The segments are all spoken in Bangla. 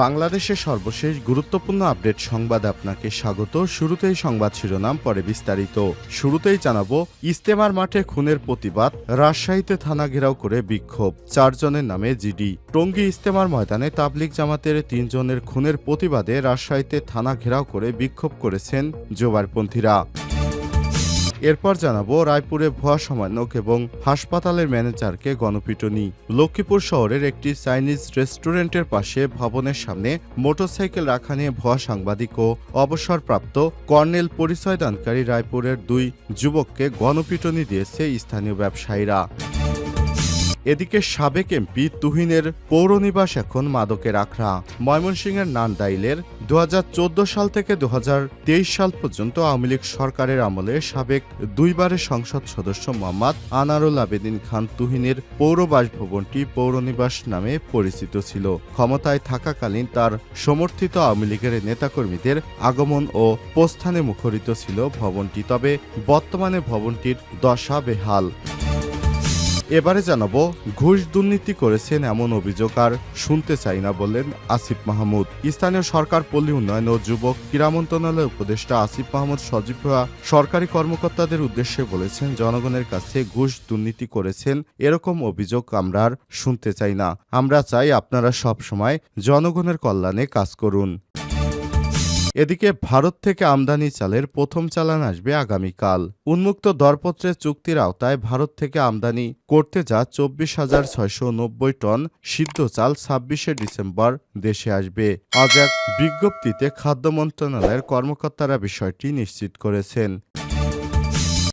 বাংলাদেশের সর্বশেষ গুরুত্বপূর্ণ আপডেট সংবাদে আপনাকে স্বাগত। শুরুতেই সংবাদ শিরোনাম, পরে বিস্তারিত। শুরুতেই জানাবো, ইজতেমার মাঠে খুনের প্রতিবাদ, রাজশাহীতে থানা ঘেরাও করে বিক্ষোভ, 4 জনের নামে জিডি। টঙ্গী ইজতেমার ময়দানে তাবলিগ জামাতের 3 জনের খুনের প্রতিবাদে রাজশাহীতে থানা ঘেরাও করে বিক্ষোভ করেছেন জোবারপন্থীরা। এরপর জানাবো, রায়পুরে ভুয়া সমন্বয়ক এবং হাসপাতালের ম্যানেজারকে গণপিটুনি। লক্ষ্মীপুর শহরের একটি চাইনিজ রেস্টুরেন্টের পাশে ভবনের সামনে মোটরসাইকেল রাখা নিয়ে ভুয়া সাংবাদিক ও অবসরপ্রাপ্ত কর্নেল পরিচয়দানকারী রায়পুরের 2 যুবককে গণপিটুনি দিয়েছে স্থানীয় ব্যবসায়ীরা। এদিকে সাবেক এমপি তুহিনের পৌরনিবাস এখন মাদকের আখড়া। ময়মনসিংহের নান্দাইলের 2014 সাল থেকে 2023 সাল পর্যন্ত আওয়ামী লীগ সরকারের আমলে সাবেক 2 বারের সংসদ সদস্য মোহাম্মদ আনারুল আবেদিন খান তুহিনের পৌর বাসভবনটি পৌরনিবাস নামে পরিচিত ছিল। ক্ষমতায় থাকাকালীন তার সমর্থিত আওয়ামী লীগের নেতাকর্মীদের আগমন ও প্রস্থানে মুখরিত ছিল ভবনটি, তবে বর্তমানে ভবনটির দশা বেহাল। এবারে জানাবো, ঘুষ দুর্নীতি করেছেন এমন অভিযোগ আর শুনতে চাই না বললেন আসিফ মাহমুদ। স্থানীয় সরকার, পল্লী উন্নয়ন ও যুবক ক্রীড়া মন্ত্রণালয়ের উপদেষ্টা আসিফ মাহমুদ সজীব সরকারি কর্মকর্তাদের উদ্দেশ্যে বলেছেন, জনগণের কাছে ঘুষ দুর্নীতি করেছেন এরকম অভিযোগ আমরা আর শুনতে চাই না। আমরা চাই আপনারা সব সময় জনগণের কল্যাণে কাজ করুন। এদিকে ভারত থেকে আমদানি চালের প্রথম চালান আসবে আগামীকাল। উন্মুক্ত দরপত্রের চুক্তির আওতায় ভারত থেকে আমদানি করতে যা 24,690 টন সিদ্ধ চাল 26শে ডিসেম্বর দেশে আসবে। আজ এক বিজ্ঞপ্তিতে খাদ্য মন্ত্রণালয়ের কর্মকর্তারা বিষয়টি নিশ্চিত করেছেন।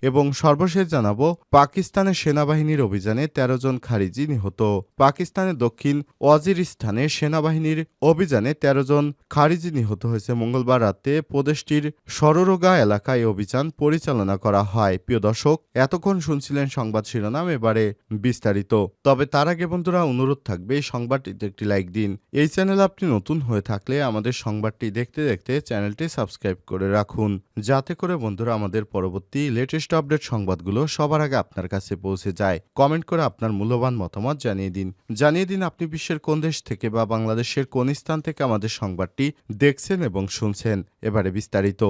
এবং সর্বশেষ জানাবো, পাকিস্তানের সেনাবাহিনীর অভিযানে 13 জন খারিজি নিহত। পাকিস্তানের দক্ষিণ ওয়াজিরিস্তানে সেনাবাহিনীর অভিযানে 13 জন খারিজি নিহত হয়েছে। মঙ্গলবার রাতে প্রদেশটির সরোরগা এলাকায় অভিযান পরিচালনা করা হয়। প্রিয় দর্শক, এতক্ষণ শুনছিলেন সংবাদ শিরোনাম, এবারে বিস্তারিত। তবে তার আগে বন্ধুরা, অনুরোধ থাকবে এই সংবাদটিতে একটি লাইক দিন। এই চ্যানেলে আপনি নতুন হয়ে থাকলে আমাদের সংবাদটি দেখতে দেখতে চ্যানেলটি সাবস্ক্রাইব করে রাখুন, যাতে করে বন্ধুরা আমাদের পরবর্তী লেটেস্ট আপডেট সংবাদগুলো সবার আগে আপনার কাছে পৌঁছে যায়। কমেন্ট করে আপনার মূল্যবান মতামত জানিয়ে দিন আপনি বিশ্বের কোন দেশ থেকে বা বাংলাদেশের কোন স্থান থেকে আমাদের সংবাদটি দেখছেন এবং শুনছেন। এবারে বিস্তারিত।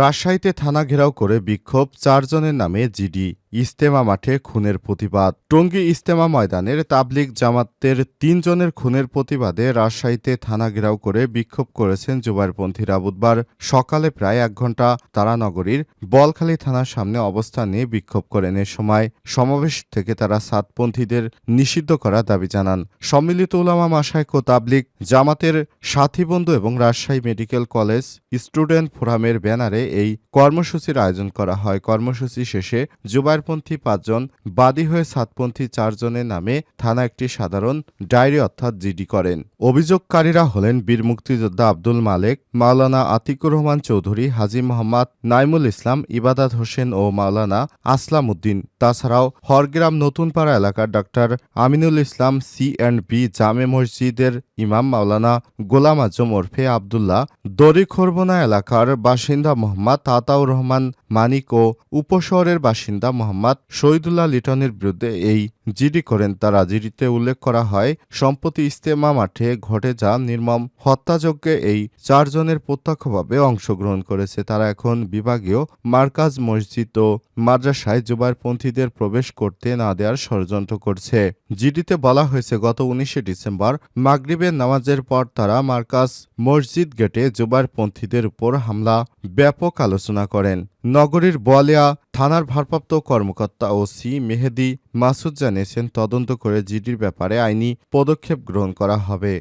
রাজশাহীতে থানা ঘেরাও করে বিক্ষোভ, 4 জনের নামে জিডি। ইজতেমা মাঠে খুনের প্রতিবাদ। টঙ্গী ইজতেমা ময়দানের তাবলিগ জামাতের 3 জনের খুনের প্রতিবাদে রাজশাহীতে থানা ঘেরাও করে বিক্ষোভ করেছেন জোবারপন্থীরা। বুধবার সকালে প্রায় 1 ঘণ্টা তারা নগরীর বলখালী থানার সামনে অবস্থান নিয়ে বিক্ষোভ করেন। এ সময় সমাবেশ থেকে তারা সাতপন্থীদের নিষিদ্ধ করার দাবি জানান। সম্মিলিত উলামা মাশায়েখ ও তাবলিগ জামাতের সাথী বন্ধু এবং রাজশাহী মেডিকেল কলেজ স্টুডেন্ট ফোরামের ব্যানারে এই কর্মসূচির আয়োজন করা হয়। কর্মসূচি শেষে জোবারপন্থী 5 জন বাদী হয়ে সাতপন্থী 4 জনের নামে থানা একটি সাধারণ ডায়েরি অর্থাৎ জিডি করেন। অভিযোগকারীরা হলেন বীর মুক্তিযোদ্ধা আব্দুল মালেক, মাওলানা আতিকুর রহমান চৌধুরী, হাজী মোহাম্মদ নাইমুল ইসলাম, ইবাদত হোসেন ও মাওলানা আসলাম উদ্দিন। তাছাড়াও হরগ্রাম নতুনপাড়া এলাকার ডাক্তার আমিনুল ইসলাম, C&B জামে মসজিদের ইমাম মাওলানা গোলাম আজম ওরফে আবদুল্লাহ, দড়িখোরবনা এলাকার বাসিন্দা মোহাম্মদ আতাউর রহমান মানিক ও উপশহরের বাসিন্দা মোহাম্মদ শহীদুল্লাহ লিটনের বিরুদ্ধে এই জিডি করেন তারা। জিডিতে উল্লেখ করা হয়, সম্প্রতি ইজতেমা মাঠে ঘটে যা নির্মম হত্যাযজ্ঞে এই 4 জনের প্রত্যক্ষভাবে অংশগ্রহণ করেছে। তারা এখন বিভাগীয় মার্কাজ মসজিদ ও মাদ্রাসায় জোবারপন্থীদের প্রবেশ করতে না দেওয়ার ষড়যন্ত্র করছে। জিডিতে বলা হয়েছে, গত 19শে ডিসেম্বর মাগরিবের নামাজের পর তারা মার্কাজ মসজিদ গেটে জোবারপন্থীদের উপর হামলা ব্যাপক আলোচনা করেন। নগরীর বোয়ালিয়া থানার ভারপ্রাপ্ত কর্মকর্তা ওসি মেহেদি মাসুদ জানিয়েছেন, তদন্ত করে জিডির ব্যাপারে আইনি পদক্ষেপ গ্রহণ করা হবে।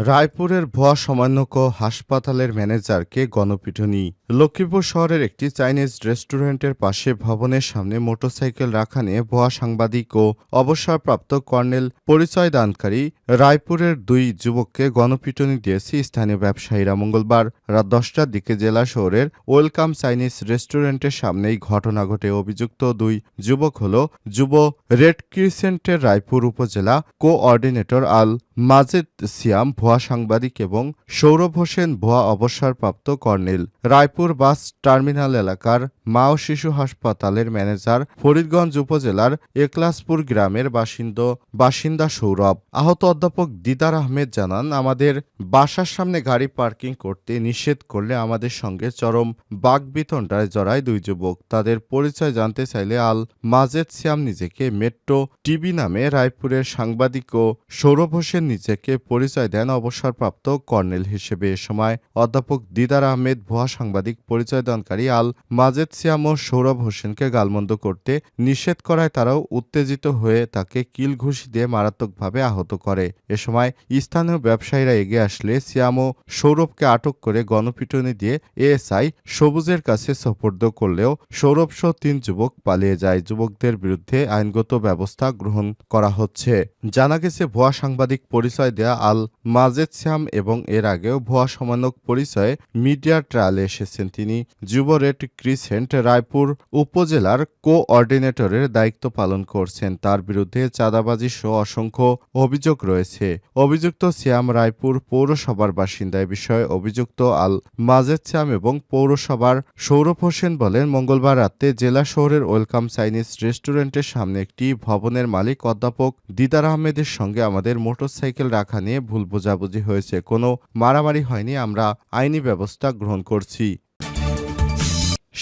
রায়পুরের ভুয়া সমন্বয়ক ও হাসপাতালের ম্যানেজারকে গণপিটুনি। লক্ষ্মীপুর শহরের একটি চাইনিজ রেস্টুরেন্টের পাশে ভবনের সামনে মোটরসাইকেল রাখা নিয়ে ভুয়া সাংবাদিক ও অবসরপ্রাপ্ত কর্নেল পরিচয়দানকারী রায়পুরের 2 যুবককে গণপিটুনি দিয়েছে স্থানীয় ব্যবসায়ীরা। মঙ্গলবার রাত 10টার দিকে জেলা শহরের ওয়েলকাম চাইনিজ রেস্টুরেন্টের সামনেই ঘটনা ঘটে। অভিযুক্ত 2 যুবক হল যুব রেড ক্রিসেন্টের রায়পুর উপজেলা কোঅর্ডিনেটর আল মাজেদ সিয়াম ভুয়া সাংবাদিক এবং সৌরভ হোসেন ভুয়া অবসরপ্রাপ্ত কর্নেল। রায়পুর বাস টার্মিনাল এলাকার মা ও শিশু হাসপাতালের ম্যানেজার, ফরিদগঞ্জ উপজেলার একলাসপুর গ্রামের বাসিন্দা সৌরভ। আহত অধ্যাপক দিদার আহমেদ জানান, আমাদের বাসার সামনে গাড়ি পার্কিং করতে নিষেধ করলে আমাদের সঙ্গে চরম বাকবিতণ্ডায় জড়ায় দুই যুবক। তাদের পরিচয় জানতে চাইলে আল মাজেদ সিয়াম নিজেকে মেট্রো টিভি নামে রায়পুরের সাংবাদিক ও সৌরভ হোসেন নিজেকে পরিচয় দেন অবসরপ্রাপ্ত কর্নেল হিসেবে। এ সময় অধ্যাপক দিদার আহমেদ ভুয়া সাংবাদিক পরিচয়দানকারী আল মাজেদ সিয়াম ও সৌরভ হোসেনকে গালমন্দ করতে নিষেধ করায় তারাও উত্তেজিত হয়ে তাকে কিল ঘুষি দিয়ে মারাত্মকভাবে আহত করে। এ সময় স্থানীয় ব্যবসায়ীরা এগিয়ে আসলে সিয়াম ও সৌরভকে আটক করে গণপিটুনি দিয়ে এএসআই সবুজের কাছে সোপর্দ করলেও সৌরভসহ ৩ যুবক পালিয়ে যায়। যুবকদের বিরুদ্ধে আইনগত ব্যবস্থা গ্রহণ করা হচ্ছে। জানা গেছে, ভুয়া সাংবাদিক পরিচয় দেয়া আল মাজেদ সিয়াম এবং এর আগেও ভুয়া সমন্বয়ক পরিচয়ে মিডিয়া ট্রায়ালে এসেছেন। তিনি যুব রেড ক্রিসেন্ট রায়পুর উপজেলার কোঅর্ডিনেটরের দায়িত্ব পালন করছেন। তার বিরুদ্ধে চাঁদাবাজি সহ অসংখ্য অভিযোগ রয়েছে। অভিযুক্ত সিয়াম রায়পুর পৌরসভার বাসিন্দা। এ বিষয়ে অভিযুক্ত আল মাজেদ সিয়াম এবং পৌরসভার সৌরভ হোসেন বলেন, মঙ্গলবার রাতে জেলা শহরের ওয়েলকাম চাইনিজ রেস্টুরেন্টের সামনে একটি ভবনের মালিক অধ্যাপক দিদার আহমেদের সঙ্গে আমাদের মোটরসাইকেল রাখা নিয়ে ভুল বোঝাবুঝি হয়েছে। কোনো মারামারি হয়নি, আমরা আইনি ব্যবস্থা গ্রহণ করছি।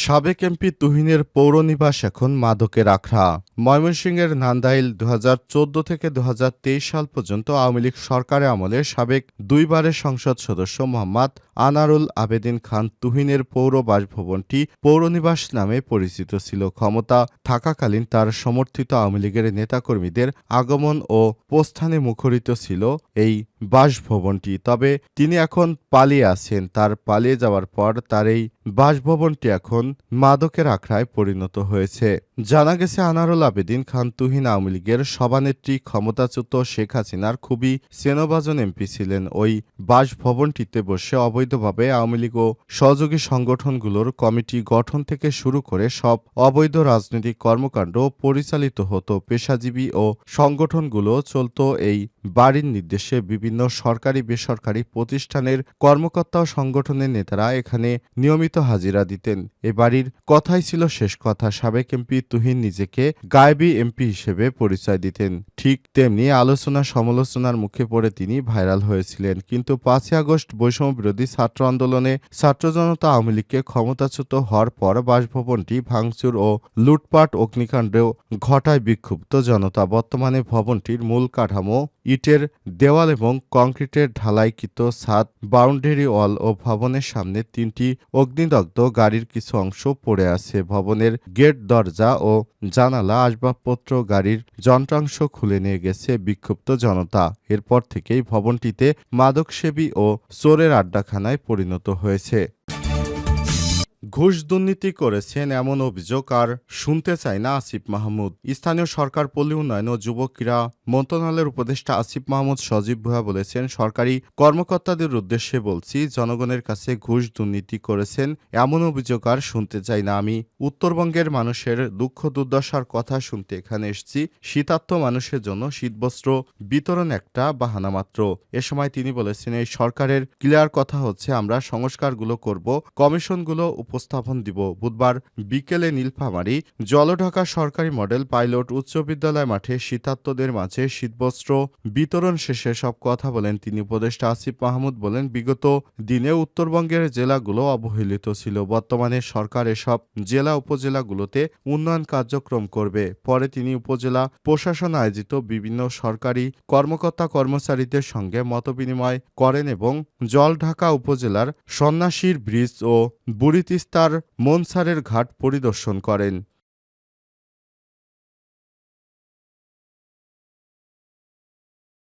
সাবেক এমপি তুহিনের পৌরনিবাস এখন মাদকের আখড়া। ময়মনসিংহের নান্দাইল 2014 থেকে 2023 সাল পর্যন্ত আওয়ামী লীগ সরকারের আমলে সাবেক দুইবারের সংসদ সদস্য মোহাম্মদ আনারুল আবেদিন খান তুহিনের পৌর বাসভবনটি পৌরনিবাস নামে পরিচিত ছিল। ক্ষমতা থাকাকালীন তার সমর্থিত আওয়ামী লীগের নেতাকর্মীদের আগমন ও প্রস্থানে মুখরিত ছিল এই বাসভবনটি। তবে তিনি এখন পালিয়ে আছেন। তার পালিয়ে যাওয়ার পর তার এই বাসভবনটি এখন মাদকের আখড়ায় পরিণত হয়েছে। জানা গেছে, আনারুল আবেদিন খান তুহিন আওয়ামী লীগের সভানেত্রী ক্ষমতাচ্যুত শেখ হাসিনার খুবই স্নেহভাজন এমপি ছিলেন। ওই বাসভবনটিতে বসে অবৈধভাবে আওয়ামী লীগ ও সহযোগী সংগঠনগুলোর কমিটি গঠন থেকে শুরু করে সব অবৈধ রাজনৈতিক কর্মকাণ্ড পরিচালিত হতো। পেশাজীবী ও সংগঠনগুলো চলত এই বাড়ির নির্দেশে। বিভিন্ন সরকারি বেসরকারি প্রতিষ্ঠানের কর্মকর্তা ও সংগঠনের নেতারা এখানে নিয়মিত হাজিরা দিতেন। এ বাড়ির কথাই ছিল শেষ কথা। সাবেক এমপি তুহিন নিজেকে গায়েবী এমপি হিসেবে পরিচয় দিতেন। ঠিক তেমনি আলোচনা সমালোচনার মুখে পড়ে তিনি ভাইরাল হয়েছিলেন। কিন্তু 5ই আগস্ট বৈষম্য বিরোধী ছাত্র আন্দোলনে ছাত্র জনতা আওয়ামী লীগকে ক্ষমতাচ্যুত হওয়ার পর বাসভবনটি ভাঙচুর ও লুটপাট অগ্নিকাণ্ডেও ঘটায় বিক্ষুব্ধ জনতা। বর্তমানে ভবনটির মূল কাঠামো ইটের দেওয়াল এবং কংক্রিটের ঢালাইকৃত ছাদ, বাউন্ডারি ওয়াল ও ভবনের সামনে 3টি অগ্নিদগ্ধ গাড়ির কিছু অংশ পড়ে আছে। ভবনের গেট, দরজা ও জানালা, আসবাবপত্র, গাড়ির যন্ত্রাংশ খুলে নিয়ে গেছে বিক্ষুব্ধ জনতা। এরপর থেকেই ভবনটিতে মাদকসেবী ও চোরের আড্ডাখানায় পরিণত হয়েছে। ঘুষ দুর্নীতি করেছেন এমন অভিযোগ আর শুনতে চায় না আসিফ মাহমুদ। স্থানীয় সরকার, পল্লী উন্নয়ন ও যুব ক্রীড়া মন্ত্রণালয়ের উপদেষ্টা আসিফ মাহমুদ সজীব ভুঁইয়া বলেছেন, সরকারি কর্মকর্তাদের উদ্দেশ্যে বলছি, জনগণের কাছে ঘুষ দুর্নীতি করেছেন এমন অভিযোগ আর শুনতে চাই না। আমি উত্তরবঙ্গের মানুষের দুঃখ দুর্দশার কথা শুনতে এখানে এসেছি। শীতার্ত মানুষের জন্য শীতবস্ত্র বিতরণ একটা বাহানা মাত্র। এ সময় তিনি বলেছেন, এই সরকারের ক্লিয়ার কথা হচ্ছে, আমরা সংস্কারগুলো করব, কমিশনগুলো উপস্থাপন দিব। বুধবার বিকেলে নীলফামারী জলঢাকা সরকারি মডেল পাইলট উচ্চ বিদ্যালয় মাঠে শীতার্তদের মাঝে শীতবস্ত্র বিতরণ শেষে সব কথা বলেন তিনি। উপদেষ্টা আসিফ মাহমুদ বলেন, বিগত দিনে উত্তরবঙ্গের জেলাগুলো অবহেলিত ছিল। বর্তমানে সরকার এসব জেলা উপজেলাগুলোতে উন্নয়ন কার্যক্রম করবে। পরে তিনি উপজেলা প্রশাসন আয়োজিত বিভিন্ন সরকারি কর্মকর্তা কর্মচারীদের সঙ্গে মতবিনিময় করেন এবং জলঢাকা উপজেলার সন্ন্যাসীর ব্রিজ ও বুড়িতিস্তার মনসারের ঘাট পরিদর্শন করেন।